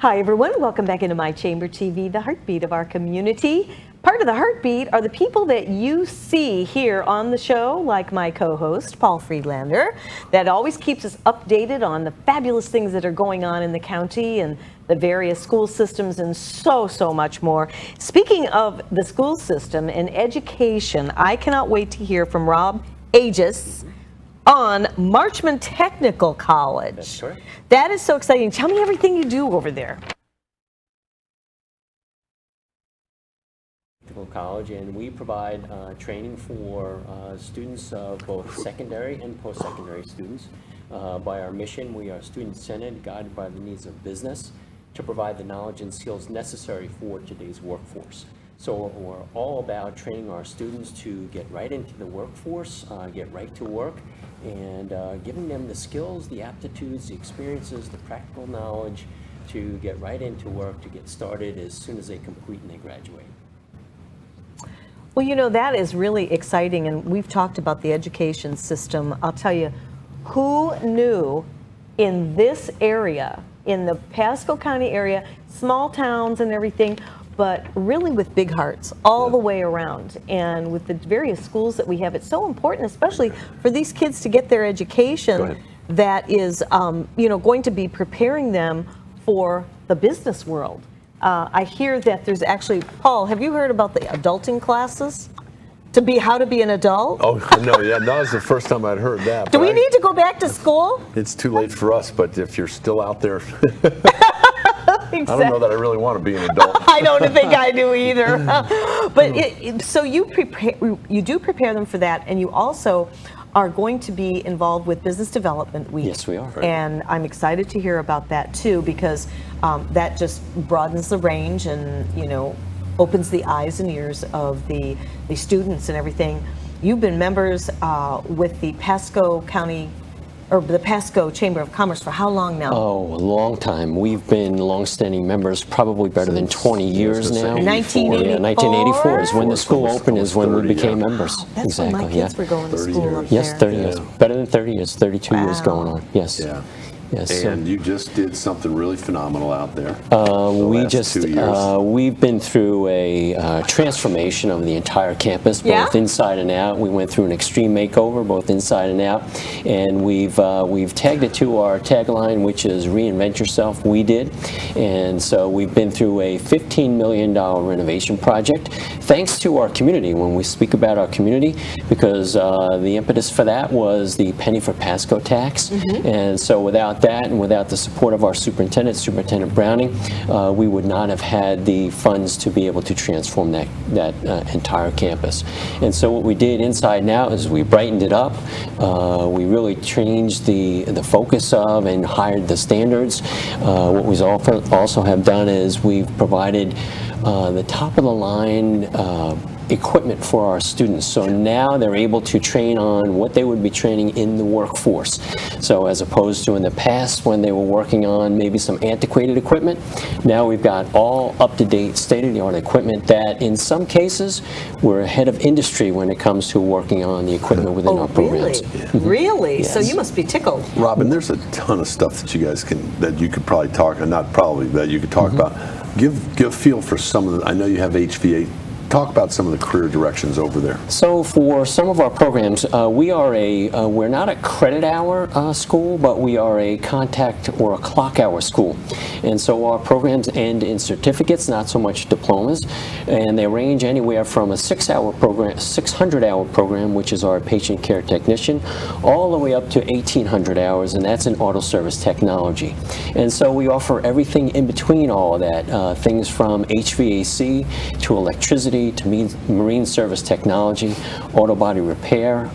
Hi everyone, welcome back into My Chamber TV, the heartbeat of our community. Part of the heartbeat are the people that you see here on the show, like my co-host, Paul Friedlander, that always keeps us updated on the fabulous things that are going on in the county and the various school systems and so much more. Speaking of the school system and education, I cannot wait to hear from Rob Aguis on Marchman Technical College. That's correct. That is so exciting. Tell me everything you do over there. Technical College, and we provide training for students of both secondary and post-secondary students. By our mission, we are student-centered, guided by the needs of business to provide the knowledge and skills necessary for today's workforce. So we're all about training our students to get right into the workforce, get right to work, and giving them the skills, the aptitudes, the experiences, the practical knowledge to get right into work, to get started as soon as they complete and they graduate. Well, you know, that is really exciting, and we've talked about the education system. I'll tell you, who knew in this area, in the Pasco County area, small towns and everything, but really with big hearts all the way around. And with the various schools that we have, it's so important, especially for these kids to get their education that is, you know, going to be preparing them for the business world. I hear that there's actually, Paul, have you heard about the adulting classes? How to be an adult? Oh, no, yeah, that was the first time I'd heard that. Do we need to go back to school? It's too late for us, but if you're still out there, Exactly. I don't know that I really want to be an adult. I don't think I do either. But so you do prepare them for that, and you also are going to be involved with Business Development Week. Yes, we are. And I'm excited to hear about that too, because that just broadens the range and, you know, opens the eyes and ears of the students and everything. You've been members with the Pasco County, or the Pasco Chamber of Commerce for how long now? Oh, a long time. We've been long-standing members, probably better than 20 years now. 1984? Yeah, 1984 is when the school opened, is when we became members. That's exactly, when my kids were going to school up Yes, there. 30 years. Better than 30 years, 32 years going on. Yes. Yeah. Yes. And you just did something really phenomenal out there. We've been through a transformation of the entire campus, both inside and out. We went through an extreme makeover, both inside and out, and we've tagged it to our tagline, which is reinvent yourself. We did, and so we've been through a $15 million renovation project, thanks to our community. When we speak about our community, because the impetus for that was the penny for Pasco tax, and so without that and without the support of our Superintendent Browning, we would not have had the funds to be able to transform that entire campus. And so what we did inside now is we brightened it up. We really changed the focus of and hired the standards. What we also have done is we've provided the top of the line equipment for our students. So now they're able to train on what they would be training in the workforce. So as opposed to in the past when they were working on maybe some antiquated equipment, now we've got all up-to-date, state-of-the-art equipment that in some cases we're ahead of industry when it comes to working on the equipment within our programs. Really? Yes. So you must be tickled. Robin, there's a ton of stuff that you guys that you could probably talk, not probably, that you could talk about. Give a feel for some of the, I know you have HVA. Talk about some of the career directions over there. So for some of our programs, we're not a credit hour school, but we are a contact or a clock hour school. And so our programs end in certificates, not so much diplomas, and they range anywhere from a 600-hour program, which is our patient care technician, all the way up to 1,800 hours, and that's in auto service technology. And so we offer everything in between all of that, things from HVAC to electricity to marine service technology, auto body repair,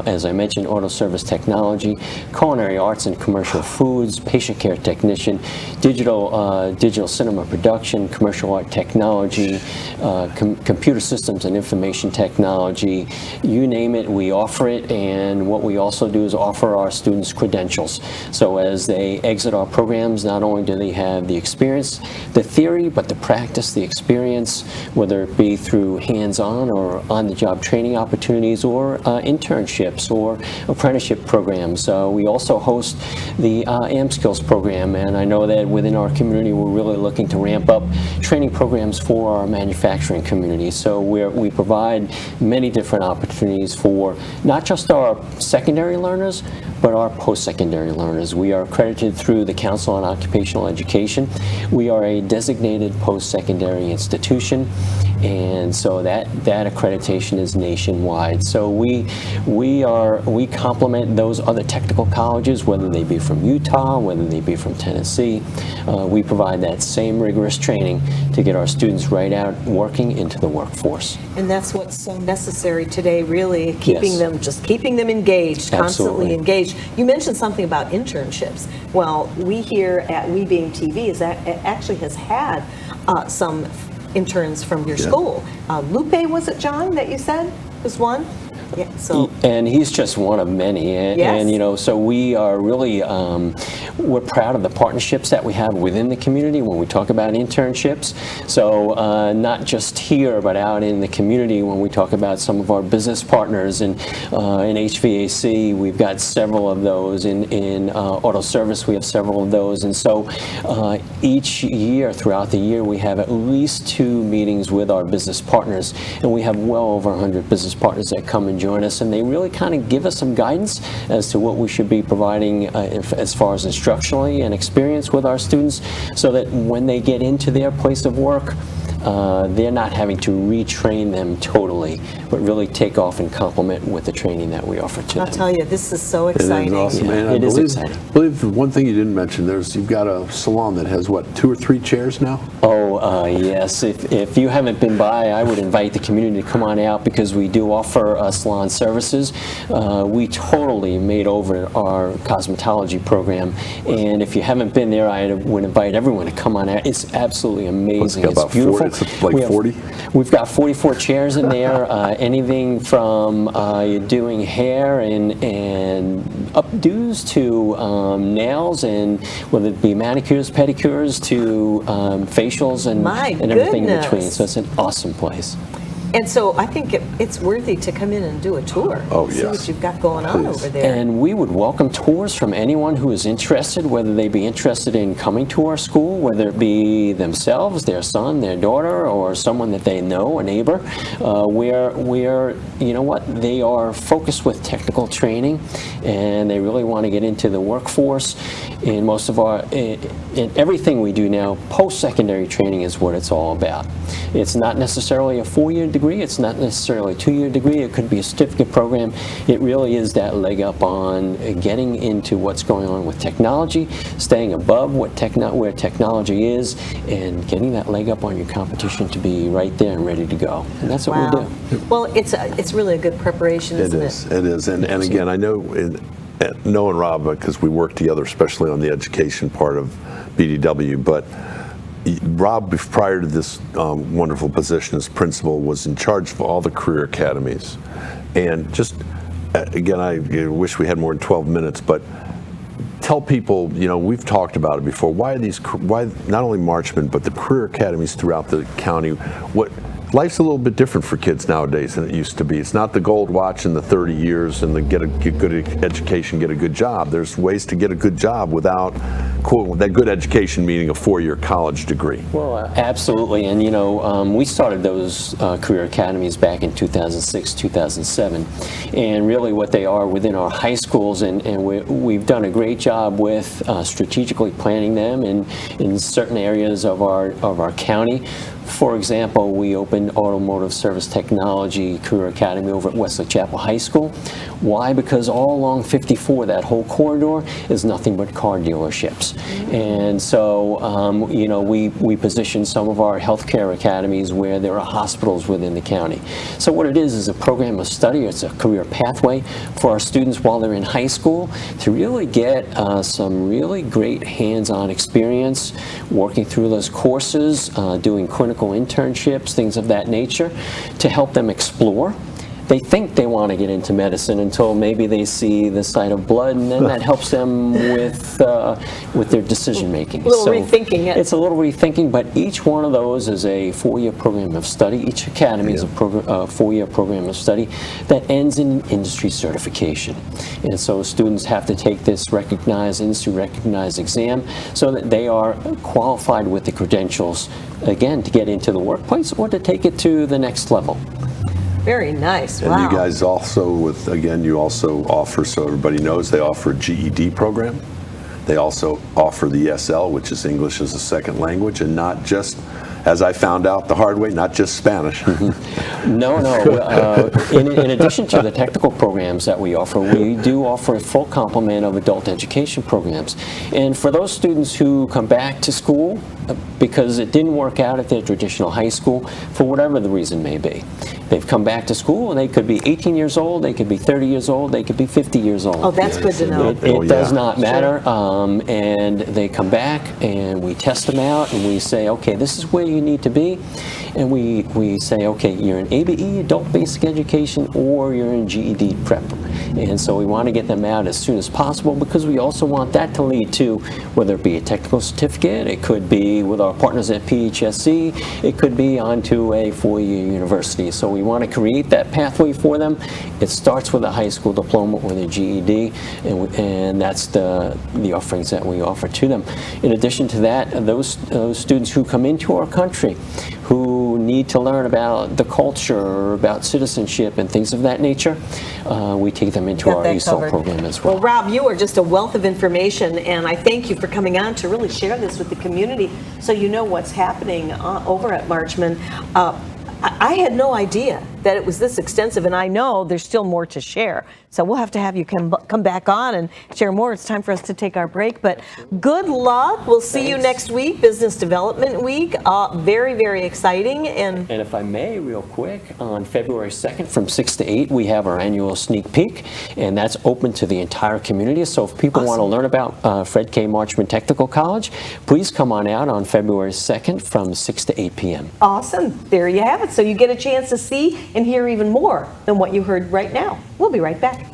as I mentioned, auto service technology, culinary arts and commercial foods, patient care technician, digital cinema production, commercial art technology, computer systems and information technology, you name it, we offer it. And what we also do is offer our students credentials. So as they exit our programs, not only do they have the experience, the theory, but the practice, the experience, whether it be through hands-on or on-the-job training opportunities or internships or apprenticeship programs. We also host the AM Skills program, and I know that within our community we're really looking to ramp up training programs for our manufacturing community. So we provide many different opportunities for not just our secondary learners, but our post-secondary learners. We are accredited through the Council on Occupational Education. We are a designated post-secondary institution, and so that accreditation is nationwide. So we complement those other technical colleges, whether they be from Utah, whether they be from Tennessee. We provide that same rigorous training to get our students right out working into the workforce. And that's what's so necessary today, really, keeping Yes. keeping them engaged, Absolutely. constantly engaged. You mentioned something about internships. Well, we here at We Being TV actually has had some interns from your school. Lupe, was it, John, that you said was one? Yeah, so. And he's just one of many, and you know, so we are really we're proud of the partnerships that we have within the community when we talk about internships. So not just here, but out in the community when we talk about some of our business partners in HVAC, we've got several of those. In auto service, we have several of those, and so each year, throughout the year, we have at least 2 meetings with our business partners, and we have well over 100 business partners that come and join us, and they really kind of give us some guidance as to what we should be providing as far as instructionally and experience with our students, so that when they get into their place of work, they're not having to retrain them totally, but really take off and complement with the training that we offer to them. I'll tell you, this is so exciting. Awesome, man. It is exciting. I believe the one thing you didn't mention, you've got a salon that has, what, 2 or 3 chairs now? Oh, yes. If you haven't been by, I would invite the community to come on out, because we do offer salon services. We totally made over our cosmetology program, and if you haven't been there, I would invite everyone to come on out. It's absolutely amazing. It's It's beautiful. It's like 40? We've got 44 chairs in there. Anything from doing hair and updos to nails, and whether it be manicures, pedicures, to facials and everything in between. So it's an awesome place. And so I think it's worthy to come in and do a tour. Oh, See yes. what you've got going on over there. And we would welcome tours from anyone who is interested, whether they be interested in coming to our school, whether it be themselves, their son, their daughter, or someone that they know, a neighbor. Where you know what, they are focused with technical training, and they really want to get into the workforce. In most of in everything we do now, post-secondary training is what it's all about. It's not necessarily a 4-year degree, it's not necessarily a 2-year degree, it could be a certificate program. It really is that leg up on getting into what's going on with technology, staying above where technology is, and getting that leg up on your competition to be right there and ready to go. And that's what we do. Well, it's really a good preparation, isn't it? It is. And again, I know knowing Rob, because we work together, especially on the education part of BDW, but Rob, prior to this wonderful position as principal, was in charge of all the career academies. And just, again, I wish we had more than 12 minutes, but tell people, you know, we've talked about it before, why not only Marchman, but the career academies throughout the county, life's a little bit different for kids nowadays than it used to be. It's not the gold watch and the 30 years and the get good education, get a good job. There's ways to get a good job without, quote, that good education meaning a 4-year college degree. Well, absolutely. And, you know, we started those career academies back in 2006, 2007. And really what they are within our high schools, and we've done a great job with strategically planning them in certain areas of our county. For example, we opened Automotive Service Technology Career Academy over at Wesley Chapel High School. Why? Because all along 54, that whole corridor is nothing but car dealerships. And so, you know, we position some of our healthcare academies where there are hospitals within the county. So what it is a program of study. It's a career pathway for our students while they're in high school to really get some really great hands-on experience working through those courses, doing clinical internships, things of that nature, to help them explore they think they want to get into medicine until maybe they see the sight of blood, and then that helps them with their decision making. A little rethinking it. It's a little rethinking, but each one of those is a 4-year program of study. Each academy is a 4-year program of study that ends in industry certification. And so students have to take this recognized, industry-recognized exam so that they are qualified with the credentials, again, to get into the workplace or to take it to the next level. Very nice. And wow. you guys also, you also offer, so everybody knows, they offer a GED program. They also offer the ESL, which is English as a second language, and not just, as I found out the hard way, not just Spanish. No. In addition to the technical programs that we offer, we do offer a full complement of adult education programs. And for those students who come back to school because it didn't work out at their traditional high school, for whatever the reason may be, they've come back to school, and they could be 18 years old, they could be 30 years old, they could be 50 years old. Oh, that's good to know. It does not matter. And they come back, and we test them out, and we say, okay, this is where you need to be. And we say, okay, you're in ABE, adult basic education, or you're in GED prep. And so we want to get them out as soon as possible, because we also want that to lead to, whether it be a technical certificate, it could be with our partners at PHSC, it could be onto a 4-year university. So we want to create that pathway for them. It starts with a high school diploma or the GED, and that's the offerings that we offer to them. In addition to that, those students who come into our country who need to learn about the culture, or about citizenship and things of that nature, we take them into our ESOL program as well. Well, Rob, you are just a wealth of information, and I thank you for coming on to really share this with the community so you know what's happening over at Marchman. I had no idea that it was this extensive, and I know there's still more to share. So we'll have to have you come back on and share more. It's time for us to take our break, but good luck. We'll see you next week, Business Development Week. Very, very exciting. And if I may, real quick, on February 2nd from 6 to 8, we have our annual sneak peek, and that's open to the entire community. So if people want to learn about Fred K. Marchman Technical College, please come on out on February 2nd from 6 to 8 p.m. Awesome. There you have it. So you get a chance to see and hear even more than what you heard right now. We'll be right back.